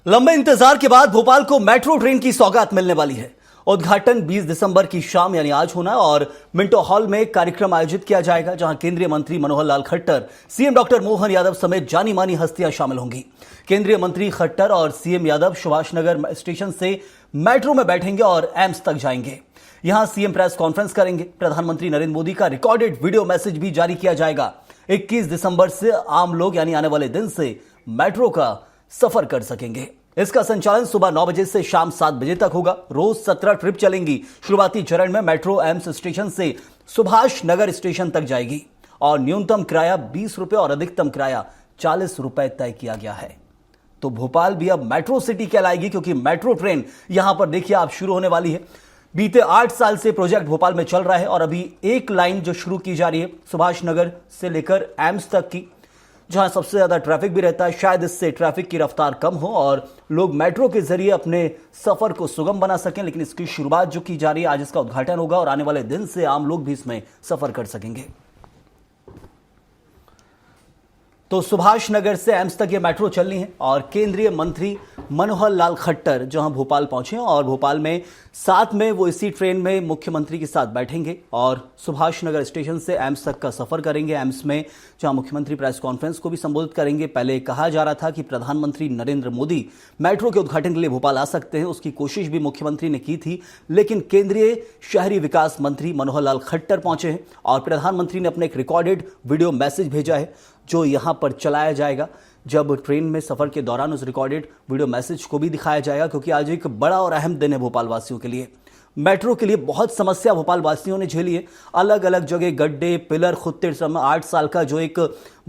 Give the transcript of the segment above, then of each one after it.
लंबे इंतजार के बाद भोपाल को मेट्रो ट्रेन की सौगात मिलने वाली है। उद्घाटन 20 दिसंबर की शाम यानी आज होना है और मिंटो हॉल में कार्यक्रम आयोजित किया जाएगा, जहां केंद्रीय मंत्री मनोहर लाल खट्टर, सीएम डॉक्टर मोहन यादव समेत जानी मानी हस्तियां शामिल होंगी। केंद्रीय मंत्री खट्टर और सीएम यादव सुभाष नगर स्टेशन से मेट्रो में बैठेंगे और एम्स तक जाएंगे। यहां सीएम प्रेस कॉन्फ्रेंस करेंगे। प्रधानमंत्री नरेंद्र मोदी का रिकॉर्डेड वीडियो मैसेज भी जारी किया जाएगा। 21 दिसंबर से आम लोग यानी आने वाले दिन से मेट्रो का सफर कर सकेंगे। इसका संचालन सुबह 9 बजे से शाम 7 बजे तक होगा। रोज 17 ट्रिप चलेंगी। शुरुआती चरण में मेट्रो एम्स स्टेशन से सुभाष नगर स्टेशन तक जाएगी और न्यूनतम किराया 20 रुपए और अधिकतम किराया 40 रुपए तय किया गया है। तो भोपाल भी अब मेट्रो सिटी कहलाएगी, क्योंकि मेट्रो ट्रेन यहां पर देखिए आप शुरू होने वाली है। बीते 8 साल से प्रोजेक्ट भोपाल में चल रहा है और अभी एक लाइन जो शुरू की जा रही है सुभाष नगर से लेकर एम्स तक की, जहां सबसे ज्यादा ट्रैफिक भी रहता है। शायद इससे ट्रैफिक की रफ्तार कम हो और लोग मेट्रो के जरिए अपने सफर को सुगम बना सकें। लेकिन इसकी शुरुआत जो की जा रही है, आज इसका उद्घाटन होगा और आने वाले दिन से आम लोग भी इसमें सफर कर सकेंगे। तो सुभाष नगर से एम्स तक ये मेट्रो चलनी है और केंद्रीय मंत्री मनोहर लाल खट्टर जहां भोपाल पहुंचे और भोपाल में साथ में वो इसी ट्रेन में मुख्यमंत्री के साथ बैठेंगे और सुभाष नगर स्टेशन से एम्स तक का सफर करेंगे। एम्स में जहां मुख्यमंत्री प्रेस कॉन्फ्रेंस को भी संबोधित करेंगे। पहले कहा जा रहा था कि प्रधानमंत्री नरेंद्र मोदी मेट्रो के उद्घाटन के लिए भोपाल आ सकते हैं, उसकी कोशिश भी मुख्यमंत्री ने की थी, लेकिन केंद्रीय शहरी विकास मंत्री मनोहर लाल खट्टर पहुंचे हैं और प्रधानमंत्री ने अपने एक रिकॉर्डेड वीडियो मैसेज भेजा है जो यहां पर चलाया जाएगा। जब ट्रेन में सफर के दौरान उस रिकॉर्डेड वीडियो मैसेज को भी दिखाया जाएगा, क्योंकि आज एक बड़ा और अहम दिन है भोपाल वासियों के लिए। मेट्रो के लिए बहुत समस्या भोपाल वासियों ने झेली है। अलग अलग जगह गड्ढे, पिलर खुदते समय 8 साल का जो एक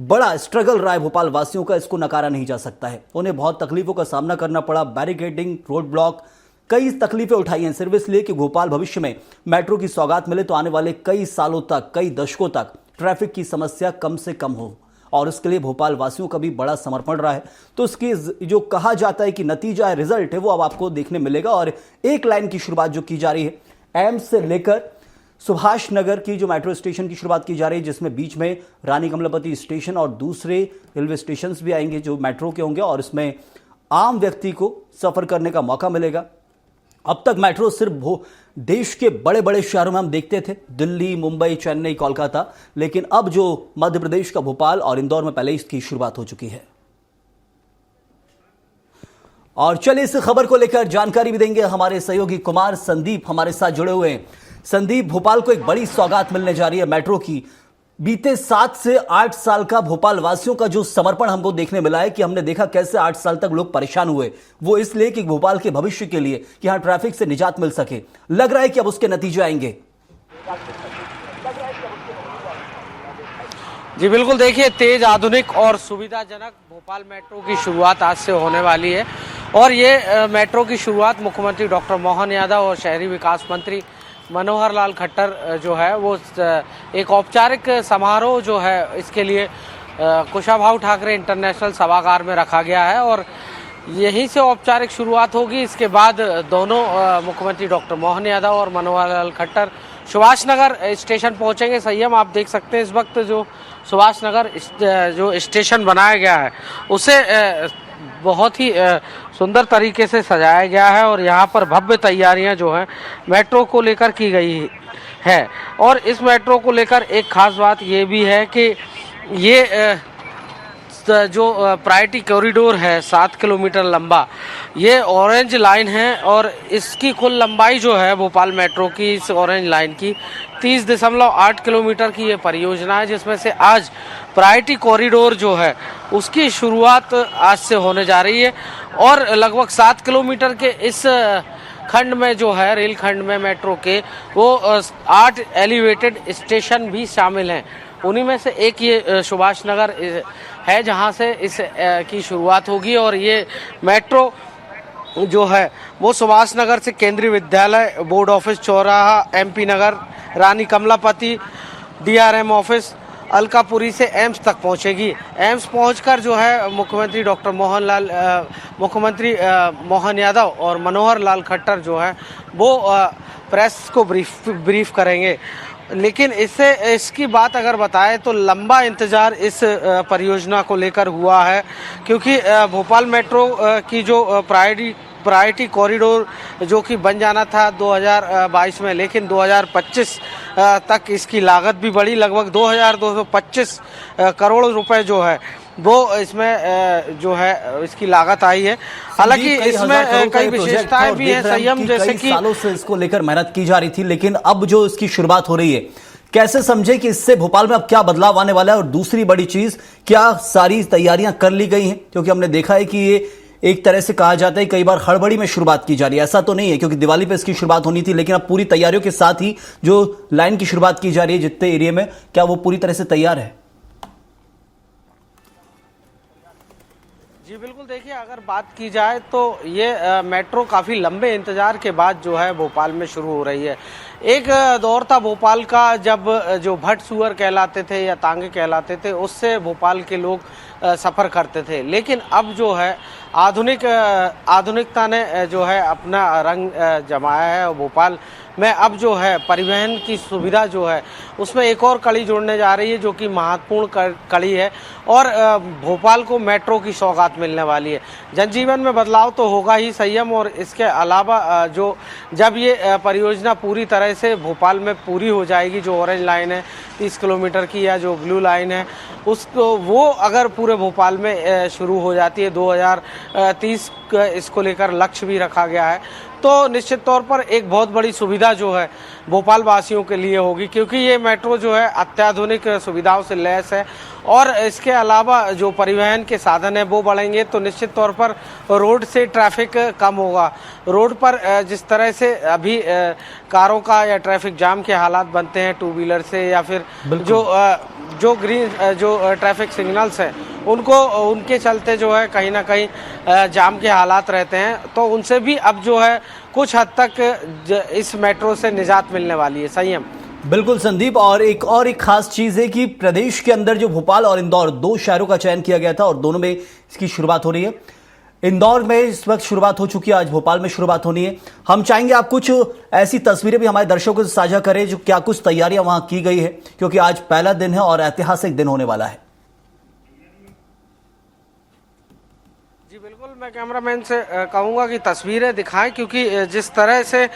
बड़ा स्ट्रगल रहा है भोपाल वासियों का, इसको नकारा नहीं जा सकता है। उन्हें बहुत तकलीफों का सामना करना पड़ा। बैरिकेडिंग, रोड ब्लॉक, कई तकलीफें उठाई हैं सिर्फ इसलिए कि भोपाल भविष्य में मेट्रो की सौगात मिले तो आने वाले कई सालों तक, कई दशकों तक ट्रैफिक की समस्या कम से कम हो, और उसके लिए भोपाल वासियों का भी बड़ा समर्पण रहा है। तो इसकी जो कहा जाता है कि नतीजा है, रिजल्ट है, वो अब आपको देखने मिलेगा। और एक लाइन की शुरुआत जो की जा रही है एम्स से लेकर सुभाष नगर की जो मेट्रो स्टेशन की शुरुआत की जा रही है, जिसमें बीच में रानी कमलापति स्टेशन और दूसरे रेलवे स्टेशन भी आएंगे जो मेट्रो के होंगे और इसमें आम व्यक्ति को सफर करने का मौका मिलेगा। अब तक मेट्रो सिर्फ देश के बड़े बड़े शहरों में हम देखते थे, दिल्ली, मुंबई, चेन्नई, कोलकाता, लेकिन अब जो मध्य प्रदेश का भोपाल और इंदौर में पहले इसकी शुरुआत हो चुकी है। और चलिए इस खबर को लेकर जानकारी भी देंगे हमारे सहयोगी कुमार संदीप हमारे साथ जुड़े हुए हैं। संदीप, भोपाल को एक बड़ी सौगात मिलने जा रही है मेट्रो की। बीते 7 से 8 साल का भोपाल वासियों का जो समर्पण हमको देखने मिला है, कि हमने देखा कैसे 8 साल तक लोग परेशान हुए, वो इसलिए कि भोपाल के भविष्य के लिए, कि यहां ट्रैफिक से निजात मिल सके। लग रहा है कि अब उसके नतीजे आएंगे। जी बिल्कुल, देखिए तेज, आधुनिक और सुविधाजनक भोपाल मेट्रो की शुरुआत आज से होने वाली है और ये मेट्रो की शुरुआत मुख्यमंत्री डॉक्टर मोहन यादव और शहरी विकास मंत्री मनोहर लाल खट्टर जो है वो एक औपचारिक समारोह जो है इसके लिए कुशाभाऊ ठाकरे इंटरनेशनल सभागार में रखा गया है और यहीं से औपचारिक शुरुआत होगी। इसके बाद दोनों मुख्यमंत्री डॉक्टर मोहन यादव और मनोहर लाल खट्टर सुभाष नगर स्टेशन पहुंचेंगे। संयम आप देख सकते हैं इस वक्त जो सुभाष नगर जो स्टेशन बनाया गया है उसे बहुत ही सुंदर तरीके से सजाया गया है और यहाँ पर भव्य तैयारियां जो है मेट्रो को लेकर की गई है। और इस मेट्रो को लेकर एक खास बात ये भी है कि ये जो प्रायोरिटी कॉरिडोर है 7 किलोमीटर लंबा, ये ऑरेंज लाइन है और इसकी कुल लंबाई जो है भोपाल मेट्रो की इस ऑरेंज लाइन की 30.8 किलोमीटर की ये परियोजना है, जिसमें से आज प्रायोरिटी कॉरिडोर जो है उसकी शुरुआत आज से होने जा रही है और लगभग 7 किलोमीटर के इस खंड में जो है रेल खंड में मेट्रो के वो 8 एलिवेटेड स्टेशन भी शामिल हैं। उन्हीं में से एक ये सुभाष नगर है जहां से इस की शुरुआत होगी और ये मेट्रो जो है वो सुभाष नगर से केंद्रीय विद्यालय, बोर्ड ऑफिस चौराहा, एमपी नगर, रानी कमलापति, डीआरएम ऑफिस, अलकापुरी से एम्स तक पहुंचेगी। एम्स पहुंचकर जो है मुख्यमंत्री डॉक्टर मुख्यमंत्री मोहन यादव और मनोहर लाल खट्टर जो है वो प्रेस को ब्रीफ करेंगे। लेकिन इसकी बात अगर बताएं तो लंबा इंतजार इस परियोजना को लेकर हुआ है, क्योंकि भोपाल मेट्रो की जो प्रायोरिटी कॉरिडोर जो कि बन जाना था 2022 में, लेकिन 2025 तक इसकी लागत भी बढ़ी, लगभग 2225 करोड़ रुपए जो है वो इसमें जो है इसकी लागत आई है। हालांकि इसमें कई विशेषताएं भी हैं संयम, जैसे कि सालों से इसको लेकर मेहनत की जा रही थी, लेकिन अब जो इसकी शुरुआत हो रही है, कैसे समझे कि इससे भोपाल में अब क्या बदलाव आने वाला है? और दूसरी बड़ी चीज, क्या सारी तैयारियां कर ली गई हैं? क्योंकि हमने देखा है कि ये एक तरह से कहा जाता है कई बार हड़बड़ी में शुरुआत की जा रही है, ऐसा तो नहीं है क्योंकि दिवाली पे इसकी शुरुआत होनी थी, लेकिन अब पूरी तैयारियों के साथ ही जो लाइन की शुरुआत की जा रही है जितने एरिया में, क्या वो पूरी तरह से तैयार है? जी बिल्कुल, देखिए अगर बात की जाए तो ये मेट्रो काफ़ी लंबे इंतजार के बाद जो है भोपाल में शुरू हो रही है। एक दौर था भोपाल का जब जो भट सुअर कहलाते थे या तांगे कहलाते थे, उससे भोपाल के लोग सफ़र करते थे, लेकिन अब जो है आधुनिकता ने जो है अपना रंग जमाया है और भोपाल में अब जो है परिवहन की सुविधा जो है उसमें एक और कड़ी जोड़ने जा रही है, जो कि महत्वपूर्ण कड़ी है, और भोपाल को मेट्रो की सौगात मिलने वाली है। जनजीवन में बदलाव तो होगा ही संयम, और इसके अलावा जो जब ये परियोजना पूरी तरह से भोपाल में पूरी हो जाएगी, जो ऑरेंज लाइन है 30 किलोमीटर की, या जो ब्लू लाइन है उसको, वो अगर पूरे भोपाल में शुरू हो जाती है 2030 इसको लेकर लक्ष्य भी रखा गया है, तो निश्चित तौर पर एक बहुत बड़ी सुविधा जो है भोपाल वासियों के लिए होगी, क्योंकि ये मेट्रो जो है अत्याधुनिक सुविधाओं से लैस है। और इसके अलावा जो परिवहन के साधन है वो बढ़ेंगे तो निश्चित तौर पर रोड से ट्रैफिक कम होगा। रोड पर जिस तरह से अभी कारों का या ट्रैफिक जाम के हालात बनते हैं टू व्हीलर से, या फिर जो ग्रीन जो ट्रैफिक सिग्नल्स हैं उनके चलते जो है कहीं ना कहीं जाम के हालात रहते हैं, तो उनसे भी अब जो है कुछ हद तक इस मेट्रो से निजात मिलने वाली है। संयम बिल्कुल संदीप, और एक खास चीज है कि प्रदेश के अंदर जो भोपाल और इंदौर दो शहरों का चयन किया गया था और दोनों में इसकी शुरुआत हो रही है। इंदौर में इस वक्त शुरुआत हो चुकी है, आज भोपाल में शुरुआत होनी है। हम चाहेंगे आप कुछ ऐसी तस्वीरें भी हमारे दर्शकों से साझा करें जो क्या कुछ तैयारियां वहां की गई है, क्योंकि आज पहला दिन है और ऐतिहासिक दिन होने वाला है। जी बिल्कुल, मैं कैमरामैन से कहूँगा कि तस्वीरें दिखाएं, क्योंकि जिस तरह से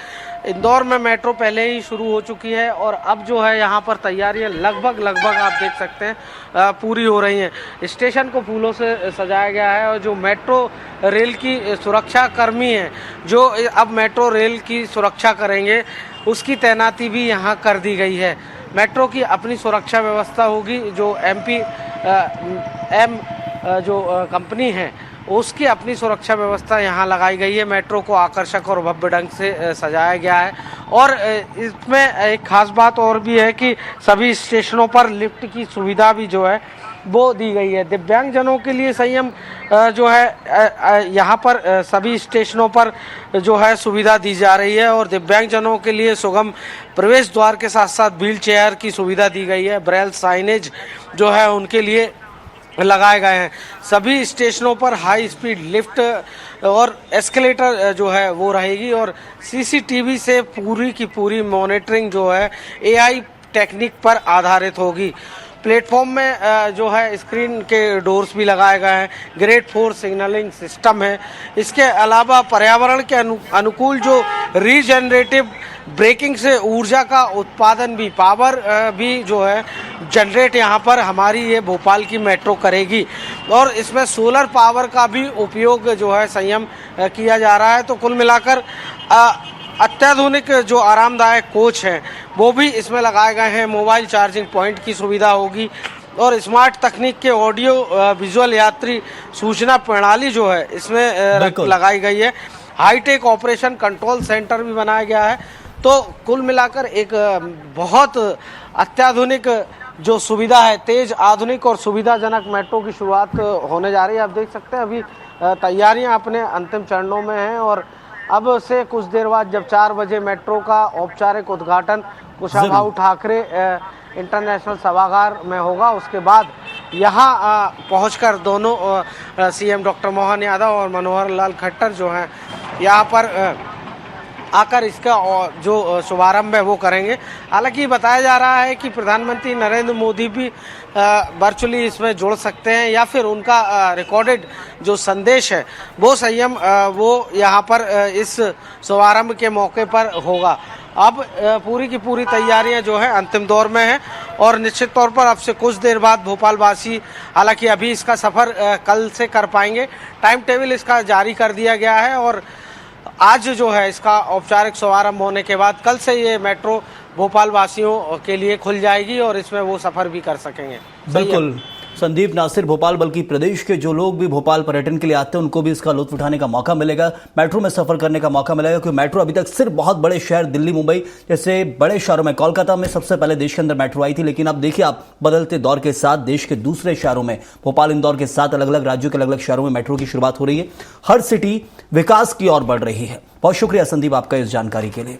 इंदौर में मेट्रो पहले ही शुरू हो चुकी है और अब जो है यहाँ पर तैयारियां लगभग आप देख सकते हैं पूरी हो रही हैं। स्टेशन को फूलों से सजाया गया है, और जो मेट्रो रेल की सुरक्षा कर्मी हैं जो अब मेट्रो रेल की सुरक्षा करेंगे, उसकी तैनाती भी यहाँ कर दी गई है। मेट्रो की अपनी सुरक्षा व्यवस्था होगी, जो जो कंपनी है उसकी अपनी सुरक्षा व्यवस्था यहाँ लगाई गई है। मेट्रो को आकर्षक और भव्य ढंग से सजाया गया है, और इसमें एक खास बात और भी है कि सभी स्टेशनों पर लिफ्ट की सुविधा भी जो है वो दी गई है। दिव्यांगजनों के लिए संयम जो है यहाँ पर सभी स्टेशनों पर जो है सुविधा दी जा रही है, और दिव्यांगजनों के लिए सुगम प्रवेश द्वार के साथ साथ व्हील चेयर की सुविधा दी गई है। ब्रेल साइनेज जो है उनके लिए लगाए गए हैं। सभी स्टेशनों पर हाई स्पीड लिफ्ट और एस्केलेटर जो है वो रहेगी, और सीसीटीवी से पूरी की पूरी मॉनिटरिंग जो है एआई टेक्निक पर आधारित होगी। प्लेटफॉर्म में जो है स्क्रीन के डोर्स भी लगाए गए हैं। ग्रेड 4 सिग्नलिंग सिस्टम है। इसके अलावा पर्यावरण के अनुकूल जो रीजनरेटिव ब्रेकिंग से ऊर्जा का उत्पादन भी, पावर भी जो है जनरेट यहाँ पर हमारी ये भोपाल की मेट्रो करेगी, और इसमें सोलर पावर का भी उपयोग जो है संयम किया जा रहा है। तो कुल मिलाकर अत्याधुनिक जो आरामदायक कोच हैं वो भी इसमें लगाए गए हैं। मोबाइल चार्जिंग पॉइंट की सुविधा होगी, और स्मार्ट तकनीक के ऑडियो विजुअल यात्री सूचना प्रणाली जो है इसमें लगाई गई है। हाईटेक ऑपरेशन कंट्रोल सेंटर भी बनाया गया है। तो कुल मिलाकर एक बहुत अत्याधुनिक जो सुविधा है, तेज, आधुनिक और सुविधाजनक मेट्रो की शुरुआत होने जा रही है। आप देख सकते हैं अभी तैयारियां अपने अंतिम चरणों में हैं, और अब से कुछ देर बाद जब 4 बजे मेट्रो का औपचारिक उद्घाटन कुशाभाऊ ठाकरे इंटरनेशनल सभागार में होगा, उसके बाद यहाँ पहुंचकर दोनों सीएम डॉक्टर मोहन यादव और मनोहर लाल खट्टर जो हैं यहाँ पर आकर इसका जो शुभारंभ है वो करेंगे। हालांकि बताया जा रहा है कि प्रधानमंत्री नरेंद्र मोदी भी वर्चुअली इसमें जुड़ सकते हैं या फिर उनका रिकॉर्डेड जो संदेश है वो संयम वो यहाँ पर इस शुभारंभ के मौके पर होगा। अब पूरी की पूरी तैयारियां जो है अंतिम दौर में है और निश्चित तौर पर अब से कुछ देर बाद भोपाल वासी, हालांकि अभी इसका सफ़र कल से कर पाएंगे, टाइम टेबल इसका जारी कर दिया गया है और आज जो है इसका औपचारिक शुभारंभ होने के बाद कल से ये मेट्रो भोपाल वासियों के लिए खुल जाएगी और इसमें वो सफ़र भी कर सकेंगे। बिल्कुल संदीप, ना सिर्फ भोपाल बल्कि प्रदेश के जो लोग भी भोपाल पर्यटन के लिए आते हैं उनको भी इसका लुत्फ उठाने का मौका मिलेगा, मेट्रो में सफर करने का मौका मिलेगा। क्योंकि मेट्रो अभी तक सिर्फ बहुत बड़े शहर दिल्ली, मुंबई जैसे बड़े शहरों में, कोलकाता में सबसे पहले देश के अंदर मेट्रो आई थी, लेकिन अब देखिए आप बदलते दौर के साथ देश के दूसरे शहरों में, भोपाल इंदौर के साथ अलग अलग राज्यों के अलग अलग शहरों में मेट्रो की शुरुआत हो रही है। हर सिटी विकास की ओर बढ़ रही है। बहुत शुक्रिया संदीप आपका इस जानकारी के लिए।